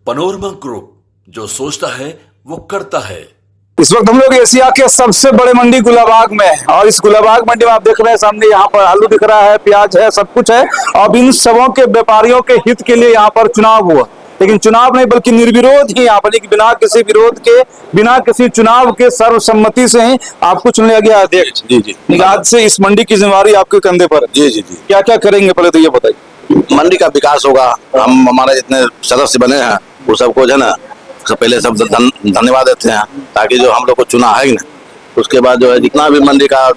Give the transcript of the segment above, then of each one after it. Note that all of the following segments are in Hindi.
पनोरमा ग्रुप, जो सोचता है वो करता है। इस वक्त हम लोग एशिया के सबसे बड़े मंडी गुलाबाग में हैं और इस गुलाबाग मंडी में आप देख रहे हैं सामने यहाँ पर आलू दिख रहा है, प्याज है, सब कुछ है। अब इन सबों के व्यापारियों के हित के लिए यहाँ पर चुनाव हुआ, लेकिन चुनाव नहीं बल्कि निर्विरोध ही यहाँ पर बिना किसी विरोध के, बिना किसी चुनाव के सर्वसम्मति से ही आपको चुन लिया गया अध्यक्ष। जी। आज से इस मंडी की जिम्मेवारी आपके कंधे पर है। जी। क्या क्या करेंगे पहले तो ये बताइए। मंडी का विकास होगा, हम हमारे जितने सदस्य बने हैं वो सबको जो है ना पहले सब धन्यवाद देते हैं, ताकि जो हम लोग को चुना है ना उसके बाद जो है जितना भी मंडी का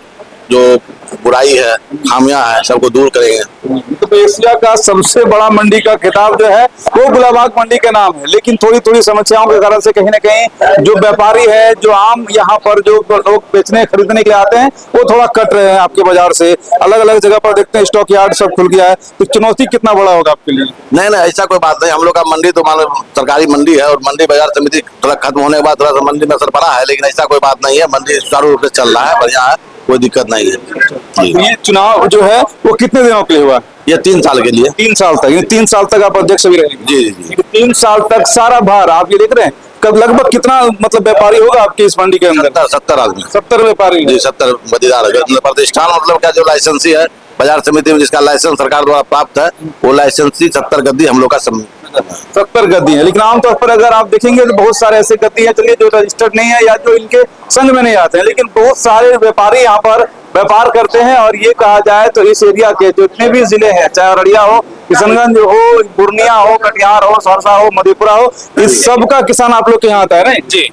जो बुराई है, खामियां है, सबको दूर करेंगे। तो एशिया का सबसे बड़ा मंडी का खिताब जो है वो गुलाबाग मंडी के नाम है, लेकिन थोड़ी थोड़ी समस्याओं के कारण से कहीं ना कहीं जो व्यापारी है, जो आम यहाँ पर जो लोग बेचने खरीदने के लिए आते हैं वो थोड़ा कट रहे हैं आपके बाजार से। अलग अलग जगह पर देखते हैं स्टॉक यार्ड सब खुल गया है, तो चुनौती कितना बड़ा होगा आपके लिए? नहीं, ऐसा कोई बात नहीं। हम लोग का मंडी तो मान लो सरकारी मंडी है और मंडी बाजार समिति थोड़ा खत्म होने के बाद थोड़ा सा मंडी में असर पड़ा है, लेकिन ऐसा कोई बात नहीं है। मंडी सुचारू रूप से चल रहा है, बढ़िया है, कोई दिक्कत नहीं है। ये चुनाव जो है वो कितने दिनों के लिए हुआ? ये 3 साल के लिए। 3 साल तक, ये 3 साल तक आप अध्यक्ष भी रहेंगे? जी। 3 साल तक सारा भार आप ये देख रहे हैं। कब लगभग कितना मतलब व्यापारी होगा आपके इस मंडी के अंदर? 70 आदमी। 70 व्यापारी? जी, 70 मदीदार है। प्रतिष्ठान मतलब क्या, जो लाइसेंसी है बाजार समिति में जिसका लाइसेंस सरकार द्वारा प्राप्त है, वो लाइसेंसी 70 गद्दी हम लोग का 70 गद्दी है। लेकिन आमतौर पर अगर आप देखेंगे तो बहुत सारे ऐसे गद्दी हैं चलिए जो रजिस्टर्ड नहीं है या जो इनके संघ में नहीं आते हैं, लेकिन बहुत सारे व्यापारी यहाँ पर व्यापार करते हैं। और ये कहा जाए तो इस एरिया के जितने भी जिले हैं, चाहे अररिया हो, किशनगंज हो, पूर्णिया हो, कटिहार हो, सहरसा हो, मधेपुरा हो, इस सब का किसान आप लोग के यहाँ आता है ना? जी,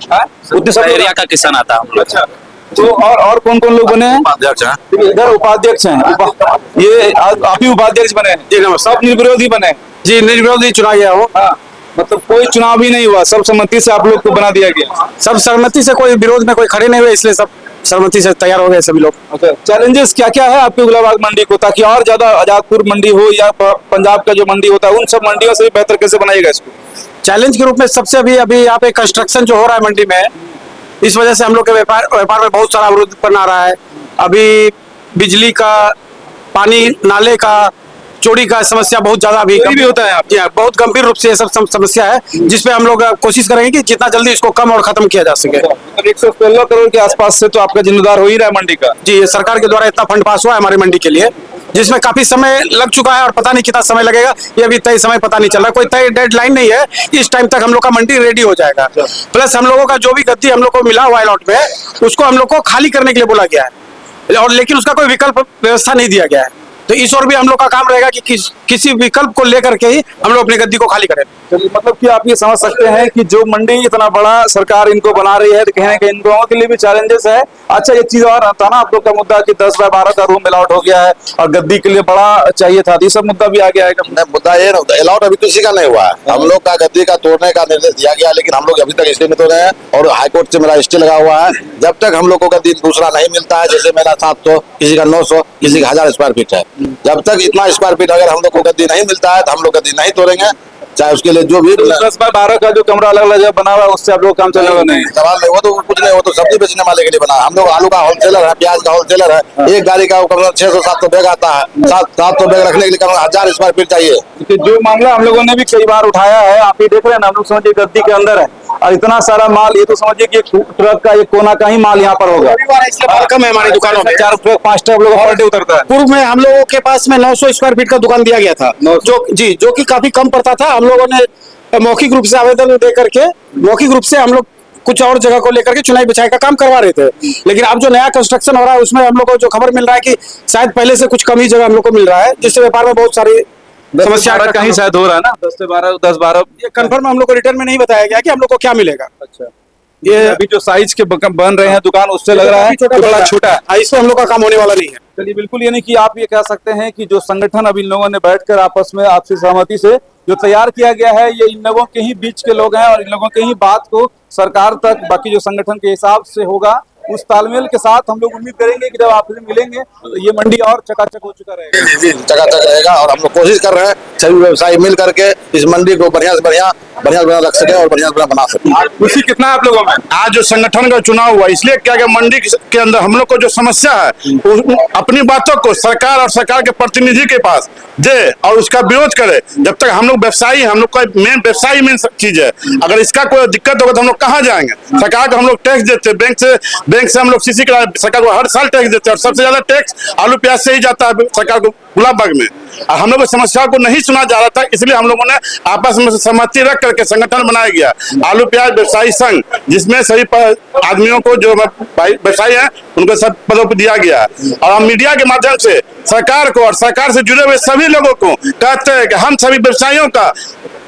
उतने सब एरिया का किसान आता है। अच्छा, तो और कौन कौन लोग बने हैं? उपाध्यक्ष हैं। इधर उपाध्यक्ष हैं, ये आप ही उपाध्यक्ष बने हैं? जी, सब निर्विरोधी बने? जी, निर्विरोध ही चुना गया हो। हाँ, मतलब कोई चुनाव ही नहीं हुआ, सब सहमति से आप लोग को बना दिया गया? सब सहमति से, कोई विरोध में कोई खड़े नहीं हुए, इसलिए सब सहमति से तैयार हो गए सभी लोग। अच्छा, चैलेंजेस क्या क्या है आपके गुलाबाग मंडी को, ताकि और ज्यादा आजादपुर मंडी हो या पंजाब का जो मंडी होता है उन सब मंडियों से बेहतर कैसे बनाएगा इसको? चैलेंज के रूप में सबसे अभी यहाँ पे कंस्ट्रक्शन जो हो रहा है मंडी में, इस वजह से हम लोग के व्यापार में बहुत सारा अवरोध आ रहा है। अभी बिजली का, पानी, नाले का, चोरी का समस्या बहुत ज्यादा भी होता है। जी हाँ, बहुत गंभीर रूप से ये सब समस्या है, जिसपे हम लोग कोशिश करेंगे कि जितना जल्दी इसको कम और खत्म किया जा सके। 116 करोड़ के आसपास से तो आपका जिम्मेदार हो ही रहा है मंडी का। जी, ये सरकार के द्वारा इतना फंड पास हुआ है हमारी मंडी के लिए, जिसमें काफी समय लग चुका है और पता नहीं कितना समय लगेगा, ये अभी तय समय पता नहीं चल रहा। कोई तय डेडलाइन नहीं है, इस टाइम तक हम लोग का मंडी रेडी हो जाएगा। प्लस हम लोगों का जो भी गद्दी हम लोग को मिला हुआ है लॉट में, उसको हम लोग को खाली करने के लिए बोला गया है, और लेकिन उसका कोई विकल्प व्यवस्था नहीं दिया गया है। तो इस ओर भी हम लोग का काम रहेगा कि किसी विकल्प को लेकर के ही हम लोग अपनी गद्दी को खाली करें। मतलब कि आप ये समझ सकते हैं कि जो मंडी इतना बड़ा सरकार इनको बना रही है, तो कहीं ना कहीं इन लोगों के लिए भी चैलेंजेस है। अच्छा, ये चीज और आता ना आप लोग का मुद्दा कि 10 बाय 12 का रूम अलाउट हो गया है और गद्दी के लिए बड़ा चाहिए था, ये सब मुद्दा भी आ गया है। मुद्दा ये ना, अलाउट अभी किसी का नहीं हुआ है। हम लोग का गद्दी का तोड़ने का निर्देश दिया गया, लेकिन हम लोग अभी तक स्टे में तो रहे हैं और हाईकोर्ट से मेरा स्टे लगा हुआ है। जब तक हम लोग को गद्दी दूसरा नहीं मिलता है, जैसे मेरा 700, किसी का 900, किसी का 1000 स्क्वायर फीट है, जब तक इतना स्क्वायर फीट अगर हम लोग को गद्दी नहीं मिलता है तो हम लोग गद्दी नहीं तोड़ेंगे, चाहे उसके लिए जो भी 10 बाय 12 का जो कमरा अलग अलग बना हुआ है उससे आप लोग काम चलेगा नहीं? सवाल नहीं, वो तो कुछ नहीं, वो तो सब्जी बेचने वाले के लिए बना है। हम लोग आलू का होलसेलर है, प्याज का होलसेलर है। एक गाड़ी का 600-700 बैग आता है, 700 बैग रखने के लिए 1000 स्क्वायर फीट चाहिए। जो मामला हम लोगों ने भी कई बार उठाया है, आप ये देख रहे हैं ना, हम लोग समझिए गद्दी के अंदर है और इतना सारा माल, ये तो समझिए कि एक ट्रक का एक कोना का ही माल यहाँ पर होगा। कम है हमारी दुकानों में, 4 ट्रक 5 ट्रक लोग पर डे उतरता है। पूर्व में हम लोगों के पास में 900 स्क्वायर फीट का दुकान दिया गया था, जो कि काफी कम पड़ता था। हम लोगों ने मौखिक रूप से आवेदन दे करके मौखिक रूप से हम लोग कुछ और जगह को लेकर के चुनाई बिछाई का काम करवा रहे थे। लेकिन अब जो नया कंस्ट्रक्शन हो रहा है उसमें हम लोग को जो खबर मिल रहा है कि शायद पहले से कुछ कम ही जगह हम लोग को मिल रहा है, जिससे व्यापार में बहुत सारी समस्या का ही शायद हो रहा है ना। 10 से 12 ये कंफर्म हम लोग को रिटर्न में नहीं बताया गया कि हम लोग को क्या मिलेगा। अच्छा, ये अभी जो साइज के बन रहे हैं दुकान, उससे लग रहा है बड़ा छोटा है, इसमें हम लोग का काम होने वाला नहीं है। चलिए, बिल्कुल, यानी कि आप ये कह सकते हैं कि जो संगठन अब इन लोगों ने बैठकर आपस में आपसी सहमति से जो तैयार किया गया है, ये इन लोगों के ही बीच के लोग हैं और इन लोगों के ही बात को सरकार तक बाकी जो संगठन के हिसाब से होगा उस तालमेल के साथ हम लोग उम्मीद करेंगे कि जब आपसे मिलेंगे तो ये मंडी और चकाचक हो चुका रहेगा। जी चकाचक रहेगा और हम लोग कोशिश कर रहे हैं सभी व्यवसायी मिल करके इस मंडी को बढ़िया से बढ़िया रख सके और बढ़िया बना सके। खुशी कितना है आप लोगों में? आज जो संगठन का चुनाव हुआ इसलिए क्या कि मंडी के अंदर हम लोग को जो समस्या है अपनी बातों को सरकार और सरकार के प्रतिनिधि के पास दे और उसका विरोध करे। जब तक हम लोग व्यवसायी हम लोग का मेन व्यवसायी मेन चीज है। अगर इसका कोई दिक्कत होगा तो हम लोग कहाँ जाएंगे? सरकार को हम लोग टैक्स देते हैं, बैंक से हम लोग सीसी करा सरकार को हर साल टैक्स देते हैं और सबसे ज्यादा टैक्स आलू प्याज से ही जाता है सरकार को गुलाबबाग में। हम लोग समस्याओं को नहीं सुना जा रहा था, इसलिए हम लोगों ने आपस में सहमति रख करके संगठन बनाया गया आलू प्याज व्यवसायी संघ, जिसमें सभी आदमियों को जो व्यवसायी हैं उनको सब पदों पर दिया गया। और हम मीडिया के माध्यम से सरकार को और सरकार से जुड़े हुए सभी लोगों को कहते हैं कि हम सभी व्यवसायियों का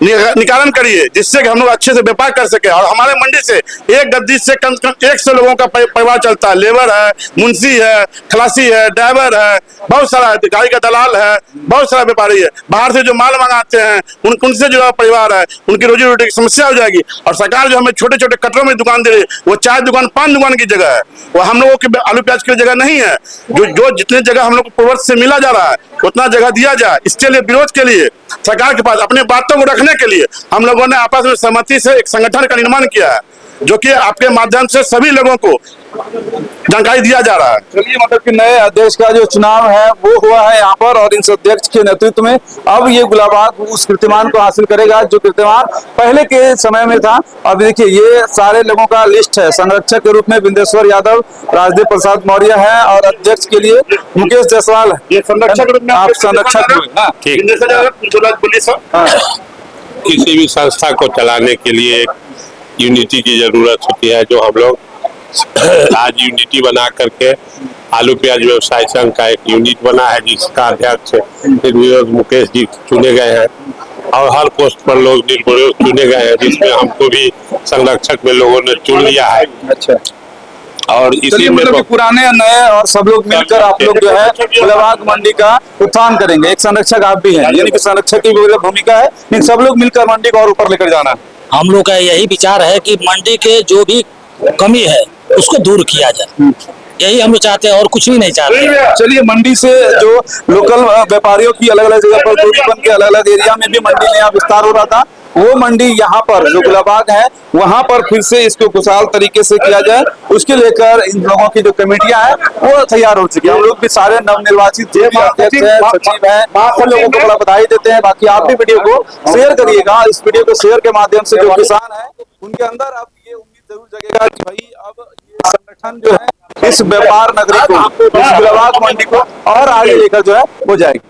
निकालन करिए, जिससे कि हम लोग अच्छे से व्यापार कर सके। और हमारे मंडी से एक गद्दी से कम से कम 100 लोगों का परिवार चलता है। लेबर है, मुंशी है, खलासी है, ड्राइवर है, बहुत सारा गाड़ी का दलाल है, बहुत सारा व्यापारी है। बाहर से जो माल मंगाते हैं उनसे जो परिवार है उनकी रोजी रोटी की समस्या हो जाएगी। और सरकार जो हमें छोटे छोटे कटरों में दुकान दे रही है वो 4 दुकान 5 दुकान की जगह है, वो हम लोगों के आलू प्याज की जगह नहीं है। जो जितने जगह हम लोग को पूर्वज से मिला जा रहा है उतना जगह दिया जाए। इसके लिए विरोध के लिए सरकार के पास अपने बातों को रखने के लिए हम लोगों ने आपस में सहमति से एक संगठन का निर्माण किया है, जो कि आपके माध्यम से सभी लोगों को जानकारी दिया जा रहा है। चलिए, मतलब कि नए अध्यक्ष का जो चुनाव है वो हुआ है यहाँ पर और इस अध्यक्ष के नेतृत्व में अब ये गुलाबाग उस कीर्तिमान को हासिल करेगा जो कीर्तिमान पहले के समय में था। अब देखिए ये सारे लोगों का लिस्ट है। संरक्षक के रूप में बिंदेश्वर यादव, राजदेव प्रसाद मौर्य है और अध्यक्ष के लिए मुकेश जायसवाल है। ये संरक्षक रूप में आप संरक्षक किसी भी संस्था को चलाने के लिए एक यूनिटी की जरूरत होती है, जो हम लोग आज यूनिटी बना करके आलू प्याज व्यवसाय संघ का एक यूनिट बना है, जिसका अध्यक्ष निर्विरोध मुकेश जी चुने गए हैं और हर पोस्ट पर लोग निर्विरोध चुने गए हैं, जिसमें हमको भी संरक्षक में लोगों ने चुन लिया है। अच्छा, और इसी में मतलब पुराने नए और सब लोग मिलकर आप लोग जो है गुलाबाग मंडी का उत्थान करेंगे। एक संरक्षक आप भी हैं, यानी कि संरक्षक की भूमिका है, लेकिन सब लोग मिलकर मंडी को और ऊपर लेकर जाना है। हम लोग का यही विचार है कि मंडी के जो भी कमी है उसको दूर किया जाए, यही हम लोग चाहते हैं और कुछ भी नहीं चाहते। चलिए, मंडी से जो लोकल व्यापारियों की अलग अलग जगह पर दूरी बन के अलग अलग एरिया में भी मंडी नया विस्तार हो रहा था, वो मंडी यहाँ पर जो गुलाबाग है वहाँ पर फिर से इसको खुशहाल तरीके से किया जाए, उसके लेकर इन लोगों की जो कमेटियां हैं वो तैयार हो चुकी है। हम लोग भी सारे नवनिर्वाचित जो भी अध्यक्ष है, सचिव है, सब लोगों को बड़ा बधाई देते हैं। बाकी आप भी वीडियो को शेयर करिएगा। इस वीडियो को शेयर के माध्यम से जो किसान है उनके अंदर अब ये उम्मीद जरूर जगेगा कि भाई अब ये संगठन जो है इस व्यापार नगरी को, इस गुलाबाग मंडी को और आगे लेकर जो है हो जाएगी।